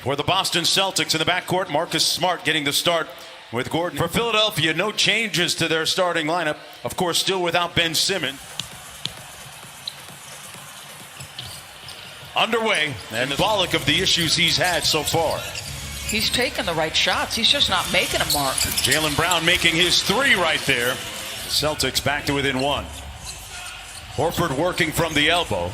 For the Boston Celtics in the backcourt, Marcus Smart getting the start with Gordon. For Philadelphia, no changes to their starting lineup. Of course, still without Ben Simmons. Underway, and symbolic of the issues he's had so far. He's taking the right shots. He's just not making them, Mark. Jaylen Brown making his three right there. The Celtics back to within one. Horford working from the elbow.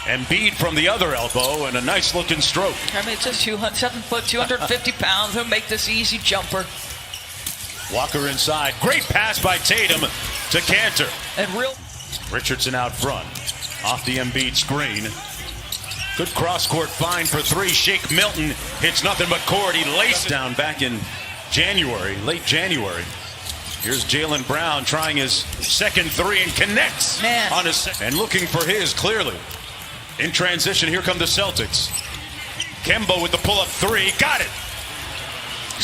Embiid from the other elbow, and a nice looking stroke. I mean, it's a 7 foot, 250 pounds. He'll make this easy jumper. Walker inside. Great pass by Tatum to Cantor. And Richardson out front. Off the Embiid screen. Good cross-court find for three. Shake Milton hits nothing but cord. He laces down back in January, late January. Here's Jaylen Brown trying his second three and connects on his second. And looking for his clearly. In transition, here come the Celtics. Kemba with the pull-up three. Got it.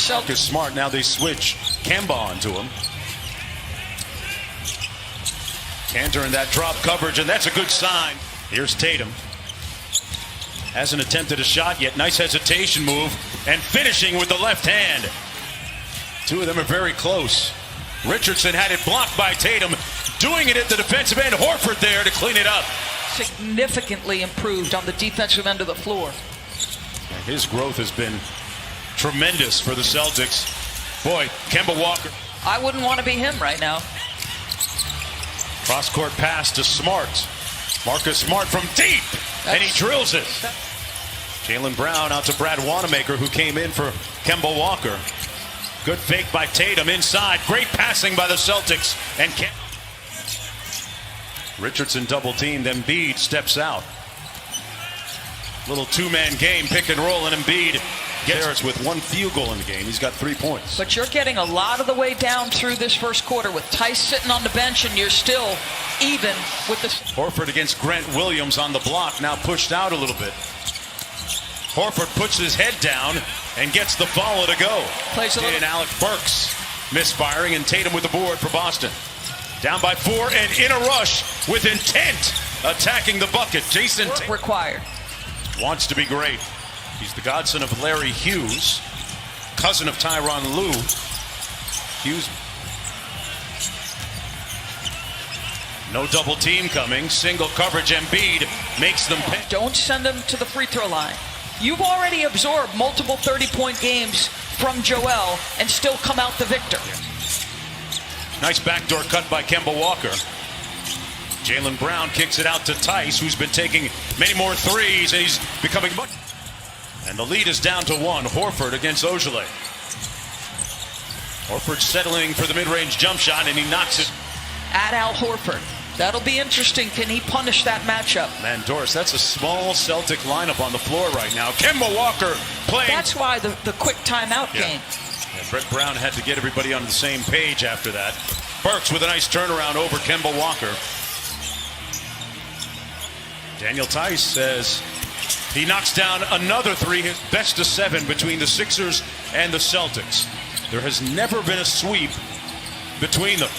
Marcus Smart, now they switch Kemba onto him. Cantor in that drop coverage, and that's a good sign. Here's Tatum. Hasn't attempted a shot yet. Nice hesitation move, and finishing with the left hand. Two of them are very close. Richardson had it blocked by Tatum. Doing it at the defensive end. Horford there to clean it up. Significantly improved on the defensive end of the floor. His growth has been tremendous for the Celtics. Boy, Kemba Walker. I wouldn't want to be him right now. Cross-court pass to Smart. Marcus Smart from deep, and he drills it. Jaylen Brown out to Brad Wanamaker, who came in for Kemba Walker. Good fake by Tatum inside. Great passing by the Celtics. And Richardson double teamed. Embiid steps out. Little two-man game, pick and roll, and Embiid gets with one field goal in the game. He's got 3 points. But you're getting a lot of the way down through this first quarter with Tice sitting on the bench, and you're still even with the... Horford against Grant Williams on the block, now pushed out a little bit. Horford puts his head down and gets the follow to go. And Alec Burks misfiring, and Tatum with the board for Boston. Down by 4 and in a rush with intent, attacking the bucket. Jason required. Wants to be great. He's the godson of Larry Hughes, cousin of Tyronn Lue. Hughes. No double team coming. Single coverage. Embiid makes them pay. Don't send them to the free throw line. You've already absorbed multiple 30-point games from Joel and still come out the victor. Nice backdoor cut by Kemba Walker. Jaylen Brown kicks it out to Tice, who's been taking many more threes, and he's becoming much. And the lead is down to 1. Horford against Ojale. Horford settling for the mid-range jump shot, and he knocks it. At Al Horford. That'll be interesting. Can he punish that matchup? Man, Doris, that's a small Celtic lineup on the floor right now. Kemba Walker playing. That's why the quick timeout game. Yeah, Brett Brown had to get everybody on the same page after that. Burks with a nice turnaround over Kemba Walker. Daniel Tice says he knocks down another three, his best of 7 between the Sixers and the Celtics. There has never been a sweep between them.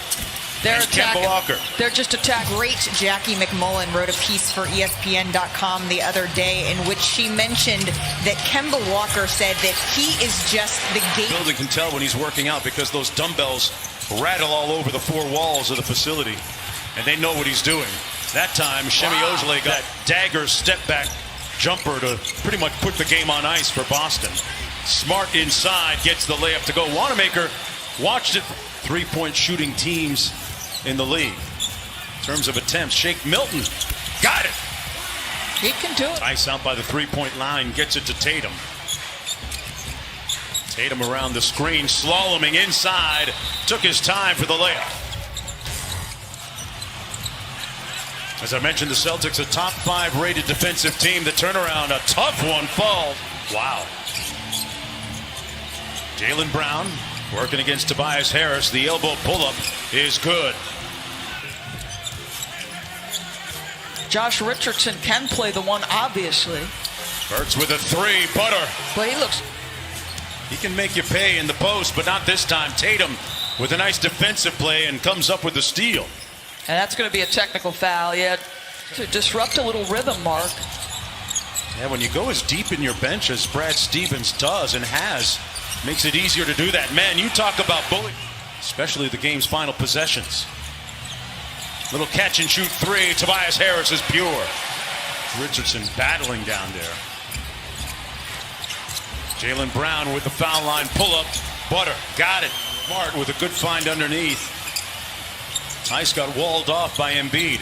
They're attacking. Kemba Walker. They're just attacking. Great Jackie McMullen wrote a piece for ESPN.com the other day in which she mentioned that Kemba Walker said that he is just the gate. The building can tell when he's working out because those dumbbells rattle all over the 4 walls of the facility, and they know what he's doing. That time, Shemi Ojale got that dagger step-back jumper to pretty much put the game on ice for Boston. Smart inside, gets the layup to go. Wanamaker watched it. 3-point shooting teams in the league. In terms of attempts, Shake Milton got it. He can do it. Ice out by the 3-point line, gets it to Tatum. Tatum around the screen, slaloming inside. Took his time for the layup. As I mentioned, the Celtics, a top 5 rated defensive team. The turnaround, a tough one fall. Wow. Jaylen Brown working against Tobias Harris. The elbow pull-up is good. Josh Richardson can play the one, obviously. Burks with a 3, butter. But he can make you pay in the post, but not this time. Tatum with a nice defensive play and comes up with the steal. And that's going to be a technical foul, to disrupt a little rhythm, Mark. Yeah, when you go as deep in your bench as Brad Stevens does and has, makes it easier to do that. Man, you talk about bully, especially the game's final possessions. Little catch and shoot three. Tobias Harris is pure. Richardson battling down there. Jaylen Brown with the foul line pull-up. Butter got it. Smart with a good find underneath. Tice got walled off by Embiid.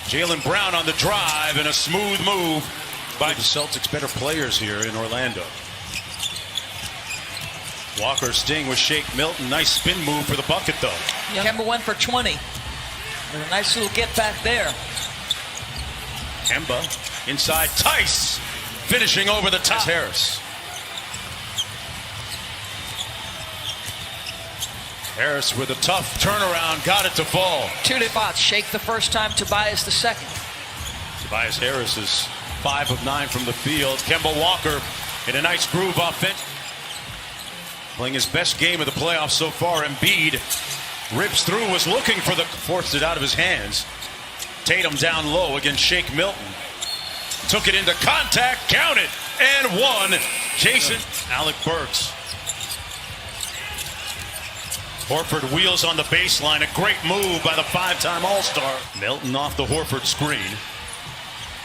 Jaylen Brown on the drive and a smooth move by the Celtics. Better players here in Orlando. Walker sting with Shake Milton. Nice spin move for the bucket though. Kemba went for 20. With a nice little get back there. Kemba inside. Tice finishing over the top. Harris. Harris with a tough turnaround, got it to fall. 2 spots. Shake the first time, Tobias the second. Tobias Harris is 5 of 9 from the field. Kemba Walker in a nice groove offense. Playing his best game of the playoffs so far. Embiid rips through, was looking for the, forced it out of his hands. Tatum down low against Shake Milton. Took it into contact, count it, and one. Jason Alec Burks. Horford wheels on the baseline. A great move by the 5-time All-Star. Milton off the Horford screen.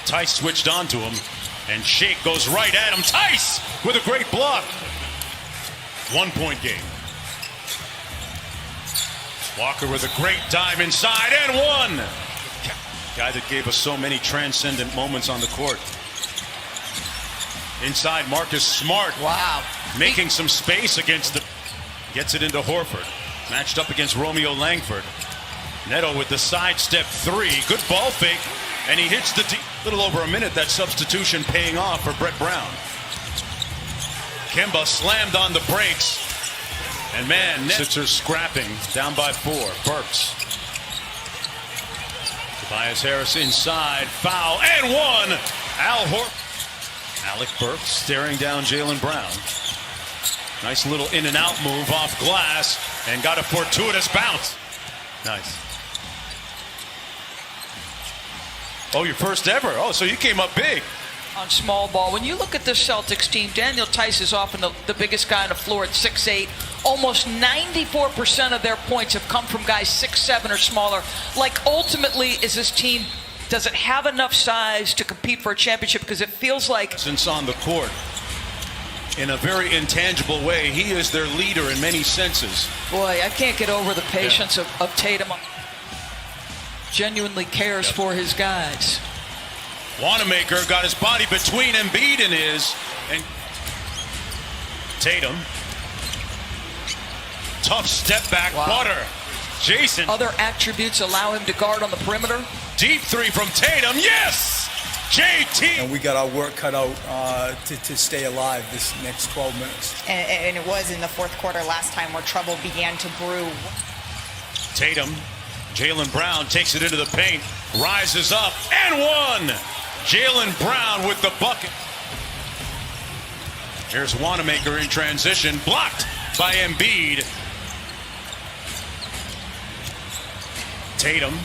Tice switched onto him, and Shake goes right at him. Tice with a great block. 1-point game. Walker with a great dive inside and one. Guy that gave us so many transcendent moments on the court. Inside, Marcus Smart. Wow. Making some space against the. Gets it into Horford. Matched up against Romeo Langford. Neto with the sidestep three. Good ball fake. And he hits the little over a minute. That substitution paying off for Brett Brown. Kemba slammed on the brakes. And man, Sixers scrapping. Down by 4. Burks. Tobias Harris inside. Foul and one. Al Horford. Alec Burks staring down Jaylen Brown. Nice little in and out move off glass and got a fortuitous bounce. Nice. Oh, your first ever. Oh, so you came up big. On small ball. When you look at this Celtics team, Daniel Tice is often the biggest guy on the floor at 6'8". Almost 94% of their points have come from guys 6'7" or smaller. Like, ultimately, is this team, does it have enough size to compete for a championship? Because it feels like... Since on the court, in a very intangible way, he is their leader in many senses. Boy, I can't get over the patience of Tatum. Genuinely cares for his guys. Wanamaker got his body between Embiid and his. And Tatum. Tough step back. Wow. Butter. Jason. Other attributes allow him to guard on the perimeter. Deep three from Tatum. Yes! JT. And we got our work cut out to stay alive this next 12 minutes. And it was in the fourth quarter last time where trouble began to brew. Tatum. Jaylen Brown takes it into the paint. Rises up and one. Jaylen Brown with the bucket. Here's Wanamaker in transition. Blocked by Embiid. Tatum.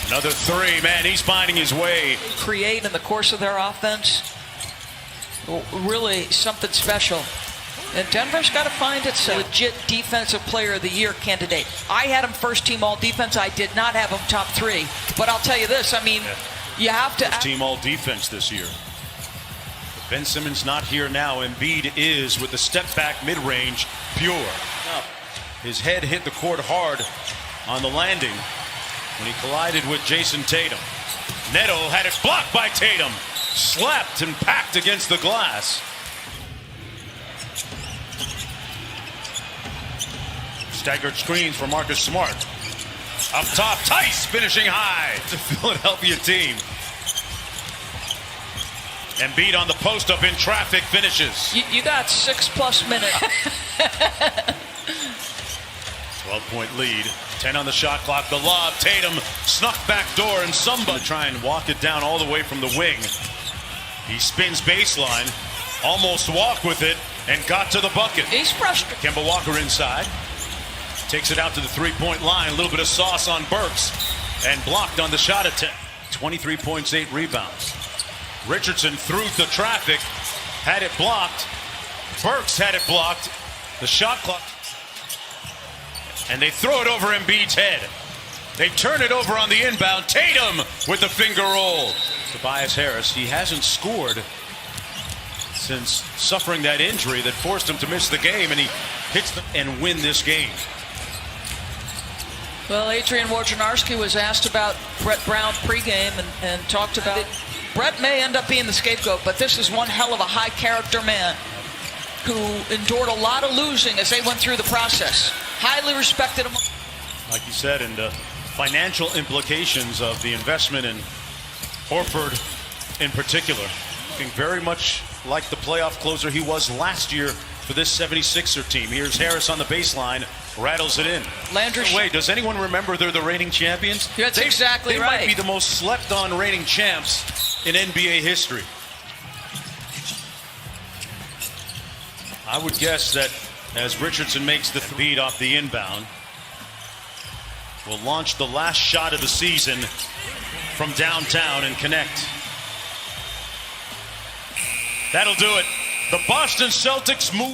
Another three. Man, he's finding his way. Create in the course of their offense. Really something special. And Denver's got to find itself a legit defensive player of the year candidate. I had him first team all defense. I did not have him top 3. But I'll tell you this, I mean, you have to... First team all defense this year. Ben Simmons not here now. Embiid is with the step back mid-range, pure. His head hit the court hard on the landing when he collided with Jason Tatum. Neto had it blocked by Tatum. Slapped and packed against the glass. Staggered screens for Marcus Smart. Up top, Tice finishing high. The Philadelphia team. Embiid on the post-up in traffic finishes. You got 6+ minutes. 12-point lead. 10 on the shot clock. The lob. Tatum snuck back door and somebody try and walk it down all the way from the wing. He spins baseline. Almost walked with it and got to the bucket. He's frustrated. Kemba Walker inside. Takes it out to the three-point line. A little bit of sauce on Burks. And blocked on the shot attempt. 23 points, 8 rebounds. Richardson through the traffic, had it blocked. Burks had it blocked. The shot clock. And they throw it over Embiid's head. They turn it over on the inbound. Tatum with the finger roll. Tobias Harris, he hasn't scored since suffering that injury that forced him to miss the game, and he hits them and win this game. Well, Adrian Wojnarowski was asked about Brett Brown pregame and talked about it. Brett may end up being the scapegoat, but this is one hell of a high-character man who endured a lot of losing as they went through the process. Highly respected him. Like you said, and the financial implications of the investment in Horford in particular, looking very much like the playoff closer he was last year for this 76er team. Here's Harris on the baseline, rattles it in. Landry. Wait, does anyone remember they're the reigning champions? That's exactly they right. They might be the most slept-on reigning champs in NBA history. I would guess that as Richardson makes the feed off the inbound, will launch the last shot of the season from downtown and connect. That'll do it. The Boston Celtics move.